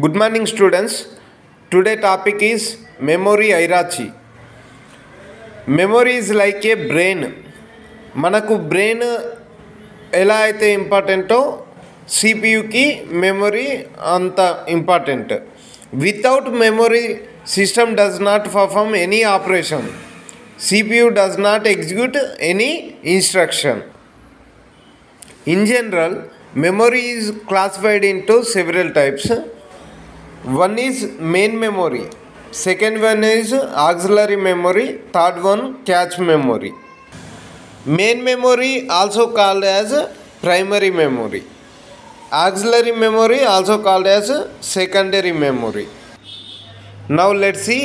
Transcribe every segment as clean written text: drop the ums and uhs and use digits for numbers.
Good morning, students. Today topic is memory hierarchy. Memory is like a brain. మనకు brain ఎలా అయితే ఇంపార్టెంటో సిపియుకి memory అంత important. Without memory system does not perform any operation. CPU does not execute any instruction. In general, memory is classified into several types. One is main memory, second one is auxiliary memory, third one cache memory. Main memory also called as primary memory. Auxiliary memory also called as secondary memory. Now let's see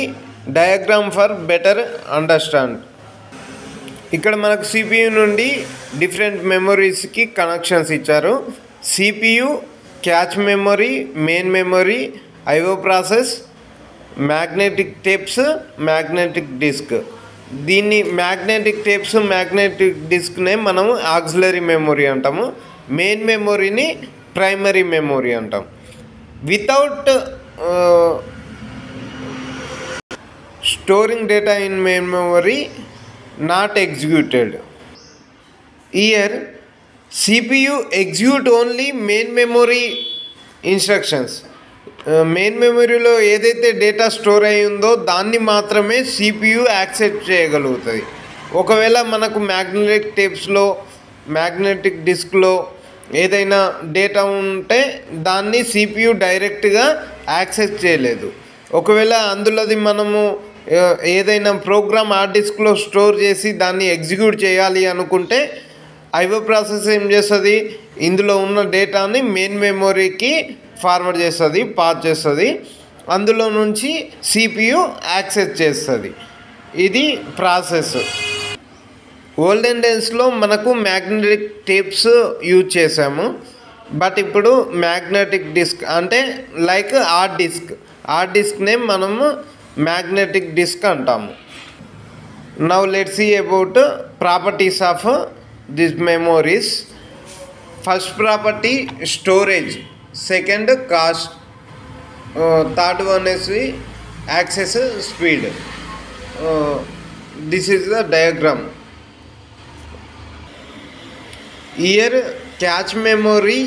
diagram for better understand. ఇక్కడ మనకు CPU నుండి different మెమొరీస్కి connections ఇచ్చారు. CPU, cache memory, main memory, IO process, magnetic tapes, magnetic disk. దీన్ని magnetic tapes, magnetic డిస్క్నే మనం auxiliary memory అంటాము. Main మెమొరీని ప్రైమరీ మెమొరీ అంటాం. Without storing data in main memory not executed. Here CPU execute only main memory instructions. Main మెమొరీలో ఏదైతే data store అయి ఉందో దాన్ని మాత్రమే CPU యాక్సెప్ట్ చేయగలుగుతుంది. ఒకవేళ మనకు మ్యాగ్నెటిక్ టేప్స్లో, మ్యాగ్నెటిక్ డిస్క్లో ఏదైనా డేటా ఉంటే దాన్ని CPU డైరెక్ట్గా యాక్సెస్ చేయలేదు. ఒకవేళ అందులోది మనము ఏదైనా ప్రోగ్రామ్ హార్డ్ డిస్క్లో స్టోర్ చేసి దాన్ని ఎగ్జిక్యూట్ చేయాలి అనుకుంటే ఐఓ ప్రాసెస్ ఏం చేస్తుంది, ఇందులో ఉన్న డేటాని మెయిన్ మెమొరీకి ఫార్వర్డ్ చేస్తుంది, పాస్ చేస్తుంది. అందులో నుంచి CPU యాక్సెస్ చేస్తుంది. ఇది ప్రాసెస్. ఓల్డెన్ డేస్లో మనకు మ్యాగ్నెటిక్ టేప్స్ యూజ్ చేసాము. బట్ ఇప్పుడు మ్యాగ్నెటిక్ డిస్క్ అంటే లైక్ హార్డ్ డిస్క్నే మనము మ్యాగ్నెటిక్ డిస్క్ అంటాము. Now let's see about properties of this memories. First property storage, second cost, third one is access speed. This is the diagram. Here cache memory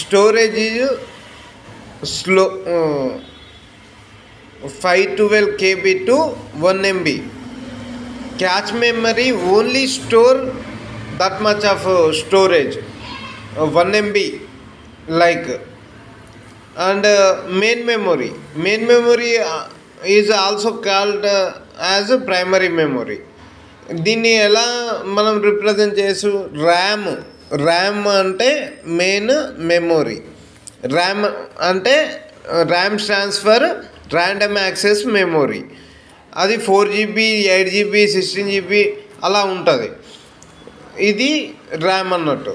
storage is slow, 512 KB to 1 MB. Cache memory only store that much of storage, 1 MB like. And main memory is also called as primary memory. దీన్ని ఎలా మనం represent చేసు, RAM అంటే main memory. RAM అంటే RAM stands for random access memory. అది 4GB, 8GB, 16GB అలా ఉంటుంది. ఇది ర్యామ్ అన్నట్టు.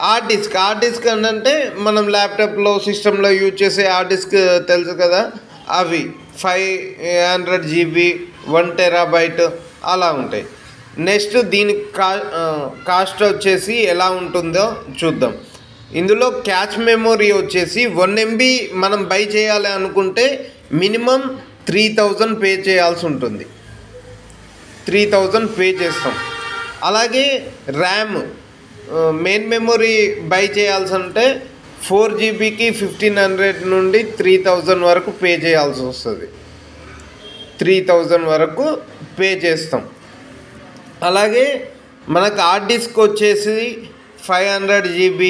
హార్డ్ డిస్క్ అంటే మనం ల్యాప్టాప్లో, సిస్టంలో యూజ్ చేసే హార్డ్ డిస్క్ తెలుసు కదా, అవి 500GB, 1 TB అలా ఉంటాయి. నెక్స్ట్ దీని కాస్ట్ వచ్చేసి ఎలా ఉంటుందో చూద్దాం. ఇందులో క్యాచ్ మెమొరీ వచ్చేసి 1 MB మనం బై చేయాలి అనుకుంటే మినిమం 3000 పే చేయాల్సి ఉంటుంది. 3000 పే చేస్తాం. అలాగే ర్యామ్, మెయిన్ మెమొరీ బై చేయాల్సి అంటే 4GBకి 1500 నుండి 3000 వరకు పే చేయాల్సి వస్తుంది. 3000 వరకు పే చేస్తాం. అలాగే మనకు హార్డ్ డిస్క్ వచ్చేసి 500GB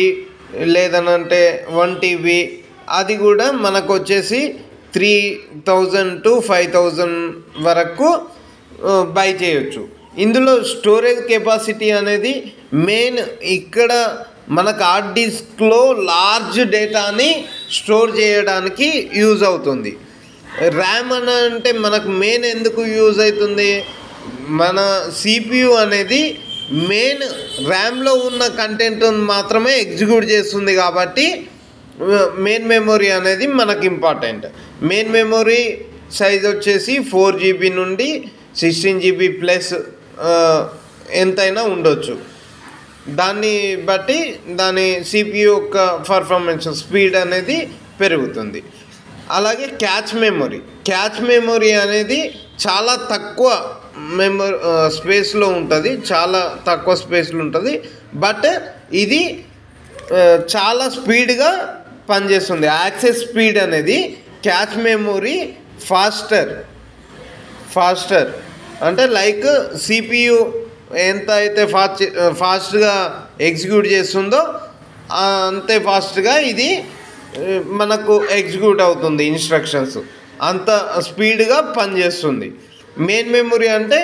లేదనంటే 1 TB, అది కూడా మనకు వచ్చేసి 3000 to 5000 వరకు బై చేయొచ్చు. ఇందులో స్టోరేజ్ కెపాసిటీ అనేది మెయిన్ ఇక్కడ మనకు హార్డ్ డిస్క్లో లార్జ్ డేటాని స్టోర్ చేయడానికి యూజ్ అవుతుంది. ర్యామ్ అని అంటే మనకు మెయిన్ ఎందుకు యూజ్ అవుతుంది, మన CPU అనేది మెయిన్ ర్యామ్లో ఉన్న కంటెంట్ మాత్రమే ఎగ్జిక్యూట్ చేస్తుంది కాబట్టి మెయిన్ మెమొరీ అనేది మనకు ఇంపార్టెంట్. మెయిన్ మెమొరీ సైజ్ వచ్చేసి 4GB నుండి 16GB ప్లస్ ఎంతైనా ఉండొచ్చు. దాన్ని బట్టి దాని CPU యొక్క పర్ఫార్మెన్స్, స్పీడ్ అనేది పెరుగుతుంది. అలాగే క్యాచ్ మెమొరీ అనేది చాలా తక్కువ స్పేస్లో ఉంటుంది, చాలా తక్కువ స్పేస్లో ఉంటుంది. బట్ ఇది చాలా స్పీడ్గా పనిచేస్తుంది. యాక్సెస్ స్పీడ్ అనేది క్యాచ్ మెమొరీ ఫాస్టర్ అంటే లైక్ సిపియు ఎంత అయితే ఫాస్ట్గా ఎగ్జిక్యూట్ చేస్తుందో అంతే ఫాస్ట్గా ఇది మనకు ఎగ్జిక్యూట్ అవుతుంది. ఇన్స్ట్రక్షన్స్ అంత స్పీడ్గా పనిచేస్తుంది. మెయిన్ మెమొరీ అంటే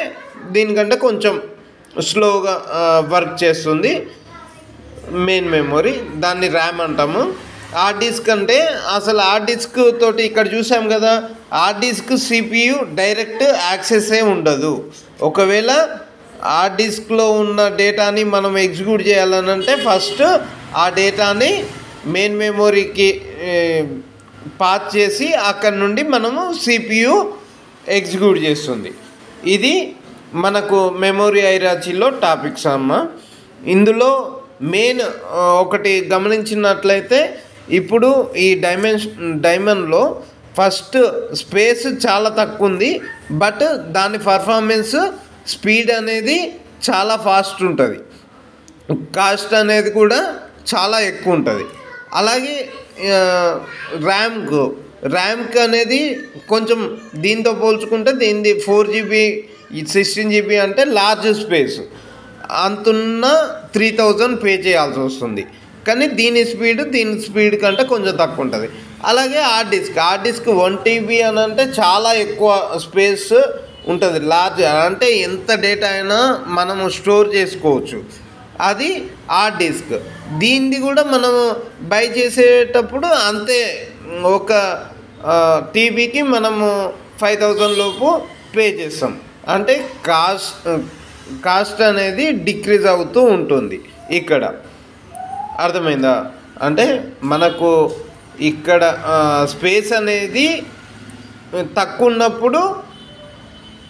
దీనికంటే కొంచెం స్లోగా వర్క్ చేస్తుంది మెయిన్ మెమొరీ. దాన్ని ర్యామ్ అంటాము. హార్డ్ డిస్క్ అంటే అసలు హార్డ్ డిస్క్ తోటి ఇక్కడ చూసాం కదా, hard disk CPU direct access ఉండదు. ఒకవేళ హార్డ్ డిస్క్లో ఉన్న డేటాని మనం ఎగ్జిక్యూట్ చేయాలనంటే ఫస్ట్ ఆ డేటాని మెయిన్ మెమొరీకి పాస్ చేసి అక్కడ నుండి మనము సిపియు ఎగ్జిక్యూట్ చేస్తుంది. ఇది మనకు మెమొరీ హైరార్కీలో టాపిక్స్ అమ్మ. ఇందులో మెయిన్ ఒకటి గమనించినట్లయితే ఇప్పుడు ఈ డైమండ్లో ఫస్ట్ స్పేస్ చాలా తక్కువ ఉంది, బట్ దాని పర్ఫార్మెన్స్ స్పీడ్ అనేది చాలా ఫాస్ట్ ఉంటుంది, కాస్ట్ అనేది కూడా చాలా ఎక్కువ ఉంటుంది. అలాగే ర్యామ్కి అనేది కొంచెం దీంతో పోల్చుకుంటే దీనిది 4GB 16GB అంటే లార్జ్ స్పేస్ అంతున్న 3000 పే చేయాల్సి వస్తుంది. కానీ దీని స్పీడ్ కంటే కొంచెం తక్కువ ఉంటుంది. అలాగే హార్డ్ డిస్క్ 1TB అని అంటే చాలా ఎక్కువ స్పేస్ ఉంటుంది, లార్జ్ అంటే ఎంత డేటా అయినా మనము స్టోర్ చేసుకోవచ్చు. అది హార్డ్ డిస్క్. దీనిది కూడా మనము బై చేసేటప్పుడు అంతే, ఒక టీబీకి మనము 5000 లోపు పే చేస్తాం. అంటే కాస్ట్ అనేది డిక్రీజ్ అవుతూ ఉంటుంది ఇక్కడ. అర్థమైందా? అంటే మనకు ఇక్కడ స్పేస్ అనేది తక్కువ ఉన్నప్పుడు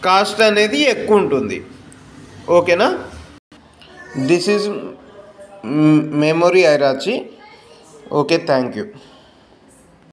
కాస్ట్ అనేది ఎక్కువ ఉంటుంది. ఓకేనా? This is memory hierarchy. Okay, thank you.